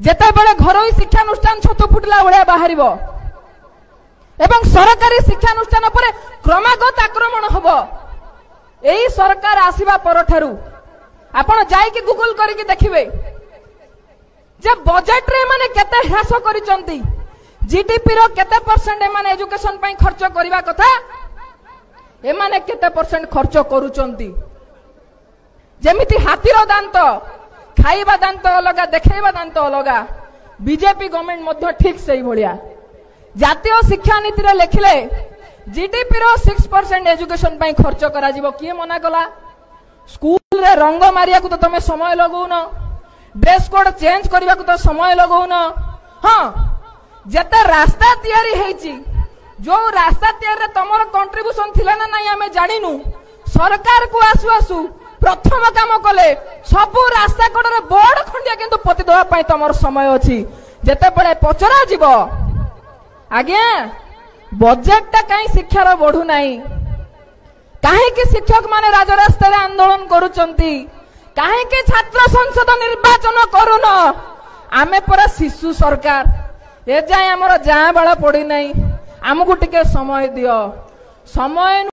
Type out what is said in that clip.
जेतेबेले घरोई शिक्षानुष्ठान छतु फुटला भलिया बाहरिब एवं सरकारी शिक्षानुष्ठान पर क्रमागत आक्रमण हबो। एई सरकार आसीबा परठारु आपण जाई गूगल करके देखिबे जे बजेट रे माने केते ह्रास करिसंती, जीडीपी रो केते परसेंट एमाने एजुकेशन पई खर्च करिबा कथा एमाने केते परसेंट खर्च करूचंती। जेमिति हाथीर दांत खाइबा दांत अलगा देखैबा दांत अलगा, बीजेपी गवर्नमेंट मध्य ठीक सही भलिया जातीय शिक्षा नीति रे लेखिले जीडीपी रो 6% एजुकेशन पई खर्च करा जिवो। किए मना कला? स्कूल रे रंग मारिया को तो तमे समय लगौन, ड्रेस कोड चेंज करबा को तो समय लगौन। हां जेते रास्ता तैयारी हेची, जो रास्ता तैयारी तमर कंट्रीब्यूशन थिला ना नहीं हमें जानिनु। सरकार को आसु आसु प्रथम काम कले सबु रास्ता कोडरे बोर्ड खंडिया किंतु पति दवा पई तमर समय अछि। जेते बळे पचरा जीवो आज्ञा बजेट कहीं शिक्षार बढ़ू नहीं, कहीं शिक्षक माने राजरास्ता आंदोलन करुचंती, कहीं छात्र संसद निर्वाचन करुन। आमे पर शिशु सरकार ए जाए आमर जाँ बाला पड़ी नहीं, आमको टिके समय दियो। समय